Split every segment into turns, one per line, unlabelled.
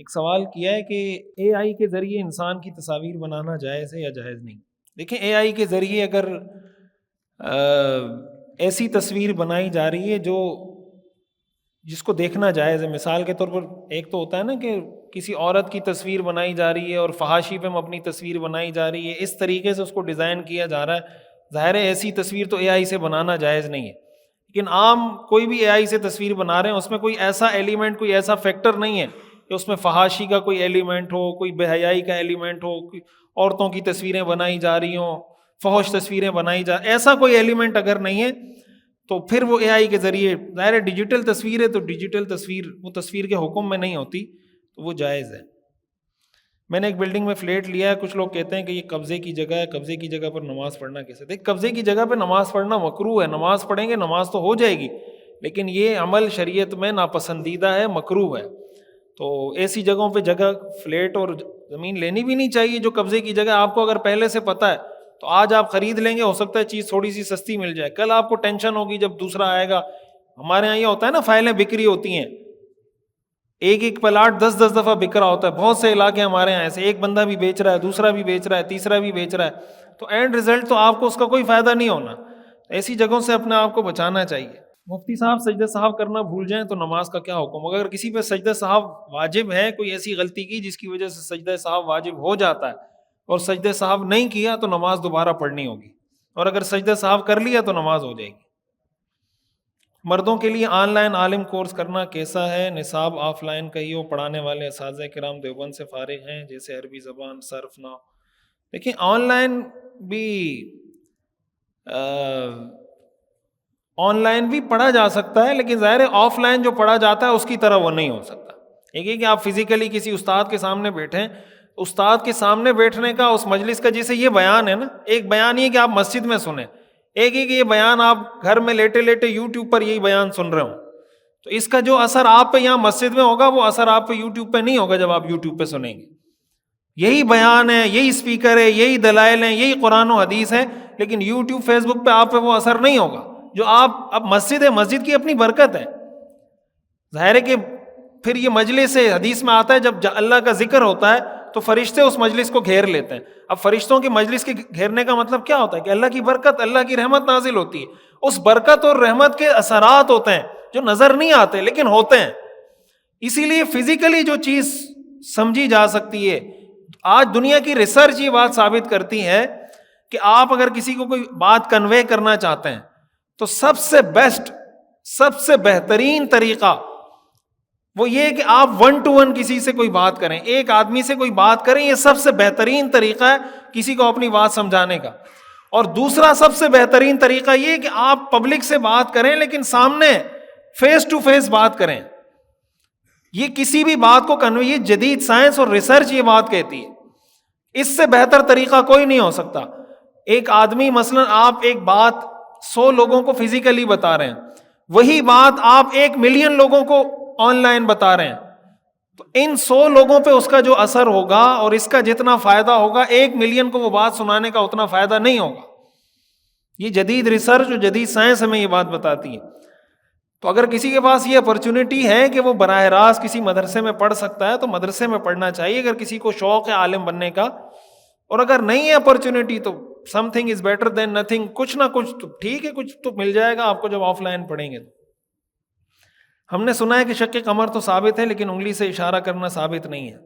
ایک سوال کیا ہے کہ اے آئی کے ذریعے انسان کی تصاویر بنانا جائز ہے یا جائز نہیں. دیکھیں اے آئی کے ذریعے اگر ایسی تصویر بنائی جا رہی ہے جو جس کو دیکھنا جائز ہے، مثال کے طور پر ایک تو ہوتا ہے نا کہ کسی عورت کی تصویر بنائی جا رہی ہے اور فحاشی پہ اپنی تصویر بنائی جا رہی ہے، اس طریقے سے اس کو ڈیزائن کیا جا رہا ہے. ظاہر ہے ایسی تصویر تو اے آئی سے بنانا جائز نہیں ہے. لیکن عام کوئی بھی اے آئی سے تصویر بنا رہے ہیں، اس میں کوئی ایسا ایلیمنٹ، کوئی ایسا فیکٹر نہیں ہے کہ اس میں فحاشی کا کوئی ایلیمنٹ ہو، کوئی بے حیائی کا ایلیمنٹ ہو، کوئی عورتوں کی تصویریں بنائی جا رہی ہوں، فحش تصویریں بنائی ایسا کوئی ایلیمنٹ اگر نہیں ہے تو پھر وہ اے آئی کے ذریعے، ظاہر ڈیجیٹل تصویر ہے تو ڈیجیٹل تصویر وہ تصویر کے حکم میں نہیں ہوتی تو وہ جائز ہے. میں نے ایک بلڈنگ میں فلیٹ لیا ہے، کچھ لوگ کہتے ہیں کہ یہ قبضے کی جگہ ہے، قبضے کی جگہ پر نماز پڑھنا کیسے؟ دیکھ قبضے کی جگہ پہ نماز پڑھنا مکروہ ہے، نماز پڑھیں گے نماز تو ہو جائے گی، لیکن یہ عمل شریعت میں ناپسندیدہ ہے، مکروہ ہے. تو ایسی جگہوں پہ جگہ فلیٹ اور زمین لینی بھی نہیں چاہیے جو قبضے کی جگہ. آپ کو اگر پہلے سے پتہ ہے تو آج آپ خرید لیں گے، ہو سکتا ہے چیز تھوڑی سی سستی مل جائے، کل آپ کو ٹینشن ہوگی جب دوسرا آئے گا. ہمارے یہاں یہ ہوتا ہے نا، فائلیں بکری ہوتی ہیں، ایک ایک پلاٹ 10 دفعہ بک رہا ہوتا ہے. بہت سے علاقے ہمارے یہاں ایسے، ایک بندہ بھی بیچ رہا ہے، دوسرا بھی بیچ رہا ہے، تیسرا بھی بیچ رہا ہے، تو اینڈ ریزلٹ تو آپ کو اس کا کوئی فائدہ نہیں ہونا. ایسی جگہوں سے اپنے آپ کو بچانا چاہیے. مفتی صاحب سجدہ صاحب کرنا بھول جائیں تو نماز کا کیا حکم؟ اگر کسی پہ سجدہ صاحب واجب ہے، کوئی ایسی غلطی کی جس کی وجہ سے سجدہ صاحب واجب ہو جاتا ہے اور سجدہ صاحب نہیں کیا تو نماز دوبارہ پڑھنی ہوگی، اور اگر سجدہ صاحب کر لیا تو نماز ہو جائے گی. مردوں کے لیے آن لائن عالم کورس کرنا کیسا ہے؟ نصاب آف لائن کا ہی ہو، پڑھانے والے اساتذہ کرام دیوبند سے فارغ ہیں، جیسے عربی زبان، صرف، نحو. دیکھیں آن لائن بھی پڑھا جا سکتا ہے، لیکن ظاہر ہے آف لائن جو پڑھا جاتا ہے اس کی طرح وہ نہیں ہو سکتا. ایک ہے کہ آپ فزیکلی کسی استاد کے سامنے بیٹھیں، استاد کے سامنے بیٹھنے کا، اس مجلس کا، جیسے یہ بیان ہے نا، ایک بیان یہ کہ آپ مسجد میں سنیں، ایک ہی کہ یہ بیان آپ گھر میں لیٹے لیٹے یوٹیوب پر یہی بیان سن رہے ہوں. تو اس کا جو اثر آپ پہ یہاں مسجد میں ہوگا وہ اثر آپ پہ یوٹیوب پہ نہیں ہوگا جب آپ یوٹیوب پہ سنیں گے. یہی بیان ہے، یہی اسپیکر ہے، یہی دلائل ہیں، یہی قرآن و حدیث ہے، لیکن یوٹیوب فیس بک پہ آپ پہ وہ اثر نہیں ہوگا جو آپ. اب مسجد ہے، مسجد کی اپنی برکت ہے. ظاہر ہے کہ پھر یہ مجلس ہے، حدیث میں آتا ہے جب اللہ کا ذکر ہوتا ہے تو فرشتے اس مجلس کو گھیر لیتے ہیں. اب فرشتوں کی مجلس کے گھیرنے کا مطلب کیا ہوتا ہے؟ کہ اللہ کی برکت، اللہ کی رحمت نازل ہوتی ہے. اس برکت اور رحمت کے اثرات ہوتے ہیں جو نظر نہیں آتے لیکن ہوتے ہیں. اسی لیے فزیکلی جو چیز سمجھی جا سکتی ہے، آج دنیا کی ریسرچ یہ بات ثابت کرتی ہے کہ آپ اگر کسی کو کوئی بات کنوے کرنا چاہتے ہیں تو سب سے بیسٹ، سب سے بہترین طریقہ وہ یہ کہ آپ 1 to 1 کسی سے کوئی بات کریں، ایک آدمی سے کوئی بات کریں. یہ سب سے بہترین طریقہ ہے کسی کو اپنی بات سمجھانے کا. اور دوسرا سب سے بہترین طریقہ یہ کہ آپ پبلک سے بات کریں لیکن سامنے فیس ٹو فیس بات کریں. یہ کسی بھی بات کو کنوے، یہ جدید سائنس اور ریسرچ یہ بات کہتی ہے، اس سے بہتر طریقہ کوئی نہیں ہو سکتا. ایک آدمی مثلا آپ ایک بات 100 لوگوں کو فزیکلی بتا رہے ہیں، وہی بات آپ 1 ملین لوگوں کو آن لائن بتا رہے ہیں، تو ان 100 لوگوں پہ اس کا جو اثر ہوگا اور اس کا جتنا فائدہ ہوگا 1 ملین کو وہ بات سنانے کا اتنا فائدہ نہیں ہوگا. یہ جدید ریسرچ اور جدید سائنس ہمیں یہ بات بتاتی ہے. تو اگر کسی کے پاس یہ اپرچونٹی ہے کہ وہ براہ راست کسی مدرسے میں پڑھ سکتا ہے تو مدرسے میں پڑھنا چاہیے اگر کسی کو شوق ہے عالم بننے کا. اور اگر نہیں ہے اپرچونٹی تو some thing is better than nothing. کچھ نہ کچھ تو ٹھیک ہے، کچھ تو مل جائے گا آپ کو جب آف لائن پڑھیں گے. ہم نے سنا ہے کہ شق قمر تو ثابت ہے لیکن انگلی سے اشارہ کرنا ثابت نہیں ہے.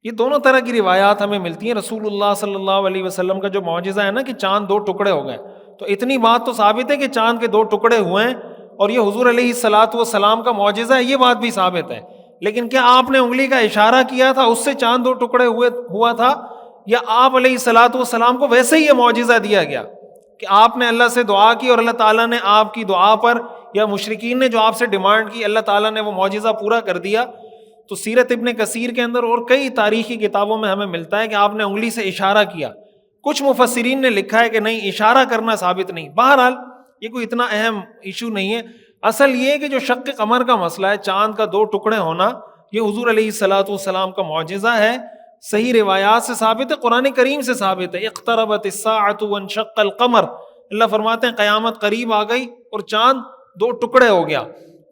یہ دونوں طرح کی روایات ہمیں ملتی ہیں. رسول اللہ صلی اللہ علیہ وسلم کا جو معجزہ ہے نا کہ چاند 2 ٹکڑے ہو گئے، تو اتنی بات تو ثابت ہے کہ چاند کے 2 ٹکڑے ہوئے ہیں، اور یہ حضور علیہ الصلوۃ والسلام کا معجزہ ہے، یہ بات بھی ثابت ہے. لیکن کیا آپ نے انگلی کا اشارہ کیا تھا اس سے چاند 2 ٹکڑے ہوا تھا، یا آپ علیہ الصلوۃ والسلام کو ویسے ہی یہ معجزہ دیا گیا کہ آپ نے اللہ سے دعا کی اور اللہ تعالیٰ نے آپ کی دعا پر، یا مشرکین نے جو آپ سے ڈیمانڈ کی، اللہ تعالیٰ نے وہ معجزہ پورا کر دیا؟ تو سیرت ابن کثیر کے اندر اور کئی تاریخی کتابوں میں ہمیں ملتا ہے کہ آپ نے انگلی سے اشارہ کیا. کچھ مفسرین نے لکھا ہے کہ نہیں، اشارہ کرنا ثابت نہیں. بہرحال یہ کوئی اتنا اہم ایشو نہیں ہے. اصل یہ کہ جو شق قمر کا مسئلہ ہے، چاند کا 2 ٹکڑے ہونا، یہ حضور علیہ الصلوۃ والسلام کا معجزہ ہے. صحیح روایات سے ثابت ہے، قرآن کریم سے ثابت ہے. اقتربت الساعۃ وانشق القمر، اللہ فرماتے ہیں قیامت قریب آ گئی اور چاند 2 ٹکڑے ہو گیا.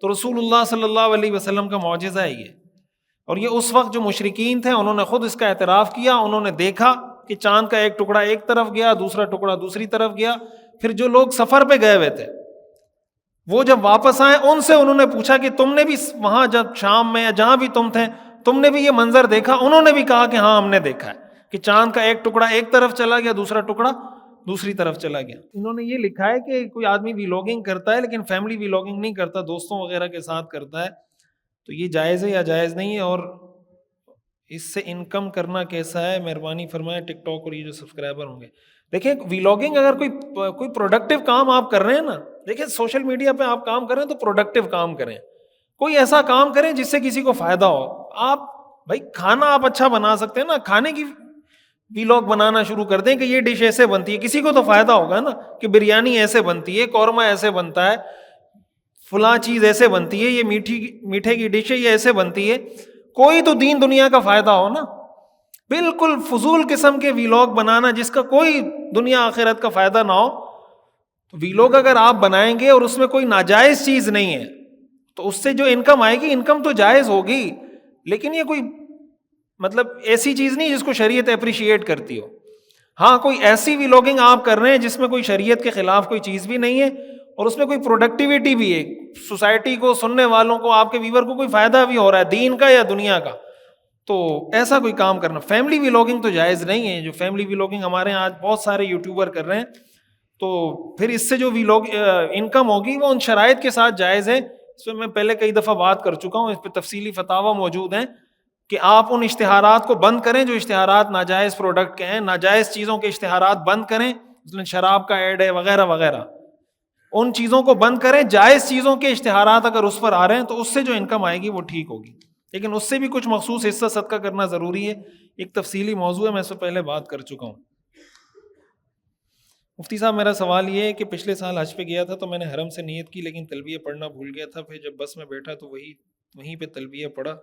تو رسول اللہ صلی اللہ علیہ وسلم کا معجزہ ہے یہ. اور یہ اس وقت جو مشرکین تھے انہوں نے خود اس کا اعتراف کیا، انہوں نے دیکھا کہ چاند کا ایک ٹکڑا ایک طرف گیا، دوسرا ٹکڑا دوسری طرف گیا. پھر جو لوگ سفر پہ گئے ہوئے تھے وہ جب واپس آئے ان سے انہوں نے پوچھا کہ تم نے بھی وہاں جب شام میں یا جہاں بھی تم تھے تم نے بھی یہ منظر دیکھا؟ انہوں نے بھی کہا کہ ہاں ہم نے دیکھا ہے کہ چاند کا ایک ٹکڑا ایک طرف چلا گیا، دوسرا ٹکڑا دوسری طرف چلا گیا. انہوں نے یہ لکھا ہے کہ کوئی آدمی ویلاگنگ کرتا ہے لیکن فیملی ویلاگنگ نہیں کرتا، دوستوں وغیرہ کے ساتھ کرتا ہے، تو یہ جائز ہے یا جائز نہیں ہے، اور اس سے انکم کرنا کیسا ہے؟ مہربانی فرمائیں. ٹک ٹاک اور یہ جو سبسکرائبر ہوں گے، دیکھیں ویلاگنگ اگر کوئی پروڈکٹیو کام آپ کر رہے ہیں نا، دیکھیں سوشل میڈیا پہ آپ کام کر رہے ہیں تو پروڈکٹیو کام کریں، کوئی ایسا کام کریں جس سے کسی کو فائدہ ہو. آپ بھائی کھانا آپ اچھا بنا سکتے ہیں نا، کھانے کی ویلاگ بنانا شروع کر دیں کہ یہ ڈش ایسے بنتی ہے، کسی کو تو فائدہ ہوگا نا، کہ بریانی ایسے بنتی ہے، قورمہ ایسے بنتا ہے، فلاں چیز ایسے بنتی ہے، یہ میٹھے کی ڈش ہے یہ ایسے بنتی ہے. کوئی تو دین دنیا کا فائدہ ہو نا. بالکل فضول قسم کے ویلاگ بنانا جس کا کوئی دنیا آخرت کا فائدہ نہ ہو، تو ویلاگ اگر آپ بنائیں گے اور اس میں کوئی ناجائز چیز نہیں ہے تو اس سے جو انکم آئے گی انکم تو جائز ہوگی، لیکن یہ کوئی مطلب ایسی چیز نہیں جس کو شریعت اپریشیٹ کرتی ہو. ہاں کوئی ایسی ویلاگنگ آپ کر رہے ہیں جس میں کوئی شریعت کے خلاف کوئی چیز بھی نہیں ہے اور اس میں کوئی پروڈکٹیوٹی بھی ہے، سوسائٹی کو، سننے والوں کو، آپ کے ویور کو کوئی فائدہ بھی ہو رہا ہے دین کا یا دنیا کا، تو ایسا کوئی کام کرنا. فیملی ویلاگنگ تو جائز نہیں ہے. جو فیملی ویلاگنگ ہمارے یہاں آج بہت سارے یوٹیوبر کر رہے ہیں، تو پھر اس سے جو ویلاگ انکم ہوگی وہ ان شرائط کے ساتھ جائز ہے. اس پہ میں پہلے کئی دفعہ بات کر چکا ہوں، اس پہ تفصیلی فتاوی موجود ہیں کہ آپ ان اشتہارات کو بند کریں جو اشتہارات ناجائز پروڈکٹ کے ہیں، ناجائز چیزوں کے اشتہارات بند کریں، مثلا شراب کا ایڈ ہے وغیرہ وغیرہ، ان چیزوں کو بند کریں. جائز چیزوں کے اشتہارات اگر اس پر آ رہے ہیں تو اس سے جو انکم آئے گی وہ ٹھیک ہوگی، لیکن اس سے بھی کچھ مخصوص حصہ صدقہ کرنا ضروری ہے. ایک تفصیلی موضوع ہے، میں اس سے پہلے بات کر چکا ہوں. مفتی صاحب میرا سوال یہ ہے کہ پچھلے سال حج پہ گیا تھا تو میں نے حرم سے نیت کی لیکن تلبیہ پڑھنا بھول گیا تھا. پھر جب بس میں بیٹھا تو وہیں پہ تلبیہ پڑھا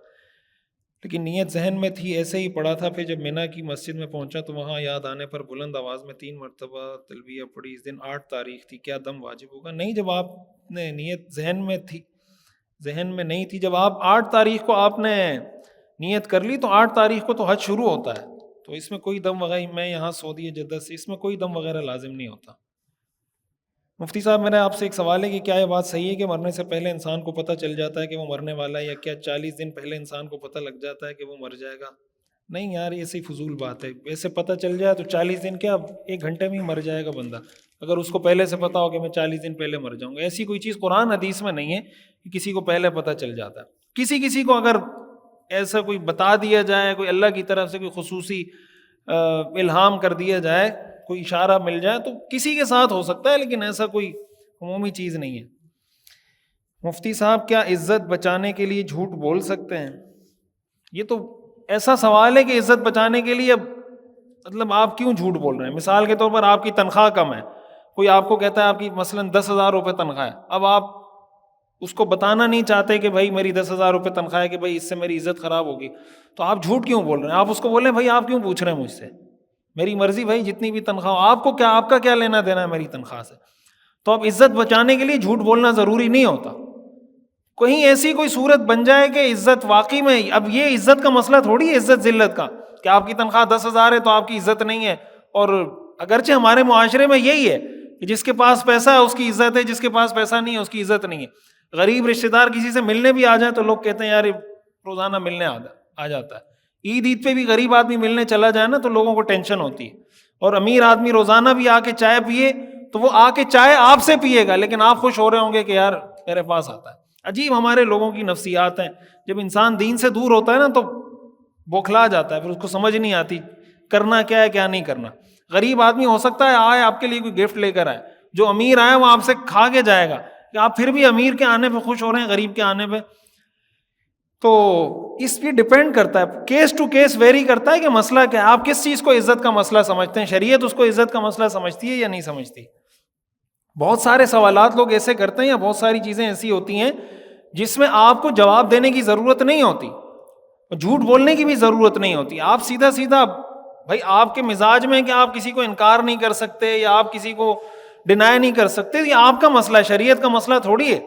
لیکن نیت ذہن میں تھی، ایسے ہی پڑھا تھا. پھر جب مینا کی مسجد میں پہنچا تو وہاں یاد آنے پر بلند آواز میں 3 مرتبہ تلبیہ پڑھی. اس دن 8 تاریخ تھی، کیا دم واجب ہوگا؟ نہیں، جب آپ نے نیت ذہن میں نہیں تھی، جب آپ 8 تاریخ کو آپ نے نیت کر لی تو 8 تاریخ کو تو حج شروع ہوتا ہے، تو اس میں کوئی دم وغیرہ، میں یہاں سعودی جدہ سے، اس میں کوئی دم وغیرہ لازم نہیں ہوتا. مفتی صاحب میرا آپ سے ایک سوال ہے کہ کیا یہ بات صحیح ہے کہ مرنے سے پہلے انسان کو پتہ چل جاتا ہے کہ وہ مرنے والا ہے، یا کیا 40 دن پہلے انسان کو پتہ لگ جاتا ہے کہ وہ مر جائے گا؟ نہیں یار، یہ صحیح فضول بات ہے. ویسے پتہ چل جائے تو 40 دن کیا 1 گھنٹے میں ہی مر جائے گا بندہ، اگر اس کو پہلے سے پتہ ہو کہ میں 40 دن پہلے مر جاؤں گا. ایسی کوئی چیز قرآن حدیث میں نہیں ہے کہ کسی کو پہلے پتہ چل جاتا ہے. کسی کو اگر ایسا کوئی بتا دیا جائے، کوئی اللہ کی طرف سے کوئی خصوصی الہام کر دیا جائے، کوئی اشارہ مل جائے تو کسی کے ساتھ ہو سکتا ہے، لیکن ایسا کوئی عمومی چیز نہیں ہے. مفتی صاحب کیا عزت بچانے کے لیے جھوٹ بول سکتے ہیں؟ یہ تو ایسا سوال ہے کہ عزت بچانے کے لیے مطلب آپ کیوں جھوٹ بول رہے ہیں؟ مثال کے طور پر آپ کی تنخواہ کم ہے، کوئی آپ کو کہتا ہے آپ کی مثلا 10,000 روپے تنخواہ ہے، اب آپ اس کو بتانا نہیں چاہتے کہ بھائی میری 10,000 روپے تنخواہ ہے، کہ بھائی اس سے میری عزت خراب ہوگی، تو آپ جھوٹ کیوں بول رہے ہیں؟ آپ اس کو بولیں بھائی آپ کیوں پوچھ رہے ہیں مجھ سے، میری مرضی بھائی جتنی بھی تنخواہ، آپ کا کیا لینا دینا ہے میری تنخواہ سے. تو اب عزت بچانے کے لیے جھوٹ بولنا ضروری نہیں ہوتا. کہیں ایسی کوئی صورت بن جائے کہ عزت واقعی میں، اب یہ عزت کا مسئلہ تھوڑی ہے عزت ذلت کا کہ آپ کی تنخواہ 10,000 ہے تو آپ کی عزت نہیں ہے. اور اگرچہ ہمارے معاشرے میں یہی ہے کہ جس کے پاس پیسہ ہے اس کی عزت ہے، جس کے پاس پیسہ نہیں ہے اس کی عزت نہیں ہے. غریب رشتہ دار کسی سے ملنے بھی آ جائیں تو لوگ کہتے ہیں یار روزانہ ملنے آ جاتا ہے. عید پہ بھی غریب آدمی ملنے چلا جائے نا تو لوگوں کو ٹینشن ہوتی ہے. اور امیر آدمی روزانہ بھی آ کے چائے پیے تو وہ آ کے چائے آپ سے پیے گا لیکن آپ خوش ہو رہے ہوں گے کہ یار میرے پاس آتا ہے. عجیب ہمارے لوگوں کی نفسیات ہیں. جب انسان دین سے دور ہوتا ہے نا تو بوکھلا جاتا ہے، پھر اس کو سمجھ نہیں آتی کرنا کیا ہے کیا نہیں کرنا. غریب آدمی ہو سکتا ہے آئے آپ کے لیے کوئی گفٹ لے کر آئے، جو امیر آئے وہ آپ سے کھا کے جائے گا کہ آپ پھر بھی امیر کے آنے پہ خوش ہو رہے ہیں غریب کے آنے پہ. تو اس پہ ڈیپینڈ کرتا ہے، کیس ٹو کیس ویری کرتا ہے کہ مسئلہ کیا ہے، آپ کس چیز کو عزت کا مسئلہ سمجھتے ہیں. شریعت اس کو عزت کا مسئلہ سمجھتی ہے یا نہیں سمجھتی؟ بہت سارے سوالات لوگ ایسے کرتے ہیں یا بہت ساری چیزیں ایسی ہوتی ہیں جس میں آپ کو جواب دینے کی ضرورت نہیں ہوتی، جھوٹ بولنے کی بھی ضرورت نہیں ہوتی. آپ سیدھا بھائی آپ کے مزاج میں کہ آپ کسی کو انکار نہیں کر سکتے یا آپ کسی کو ڈینائی نہیں کر سکتے، یہ آپ کا مسئلہ ہے، شریعت کا مسئلہ تھوڑی ہے.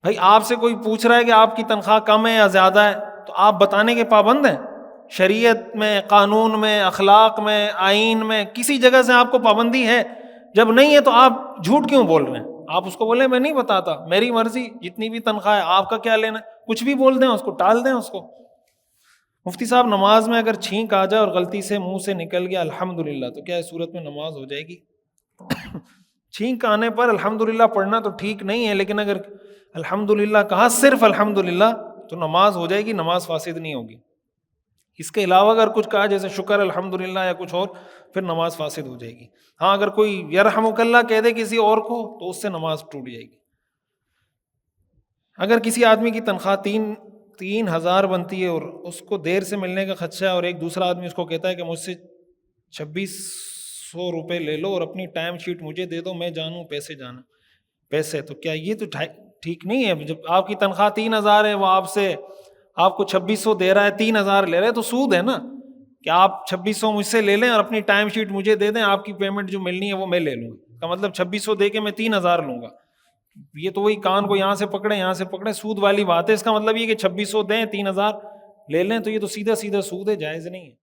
بھائی آپ سے کوئی پوچھ رہا ہے کہ آپ کی تنخواہ کم ہے یا زیادہ ہے، تو آپ بتانے کے پابند ہیں؟ شریعت میں، قانون میں، اخلاق میں، آئین میں کسی جگہ سے آپ کو پابندی ہے؟ جب نہیں ہے تو آپ جھوٹ کیوں بول رہے ہیں؟ آپ اس کو بولیں میں نہیں بتاتا، میری مرضی، جتنی بھی تنخواہ ہے آپ کا کیا لینا ہے، کچھ بھی بول دیں اس کو، ٹال دیں اس کو۔ مفتی صاحب نماز میں اگر چھینک آ جائے اور غلطی سے منہ سے نکل گیا الحمدللہ، تو کیا اس صورت میں نماز ہو جائے گی؟ چھینک آنے پر الحمدللہ پڑھنا تو ٹھیک نہیں ہے، لیکن اگر الحمدللہ کہا صرف الحمدللہ تو نماز ہو جائے گی، نماز فاسد نہیں ہوگی۔ اس کے علاوہ اگر کچھ کہا جیسے شکر الحمدللہ یا کچھ اور، پھر نماز فاسد ہو جائے گی۔ ہاں اگر کوئی یرحمک اللہ کہہ دے کسی اور کو تو اس سے نماز ٹوٹ جائے گی۔ اگر کسی آدمی کی تنخواہ 3,000 بنتی ہے اور اس کو دیر سے ملنے کا خدشہ ہے، اور ایک دوسرا آدمی اس کو کہتا ہے کہ مجھ سے 2,600 روپے لے لو اور اپنی ٹائم شیٹ مجھے دے دو، میں جانوں پیسے جانا پیسے، تو کیا یہ تو ٹھیک نہیں ہے؟ جب آپ کی تنخواہ 3,000 ہے، وہ آپ کو 2,600 دے رہا ہے، 3,000 لے رہا ہے، تو سود ہے نا کہ آپ 2,600 مجھ سے لے لیں اور اپنی ٹائم شیٹ مجھے دے دیں، آپ کی پیمنٹ جو ملنی ہے وہ میں لے لوں گا، کا مطلب 2,600 دے کے میں 3,000 لوں گا۔ یہ تو وہی کان کو یہاں سے پکڑے یہاں سے پکڑے، سود والی بات ہے۔ اس کا مطلب یہ کہ 2,600 دیں 3,000 لے لیں، تو یہ تو سیدھا سیدھا سود ہے، جائز نہیں ہے۔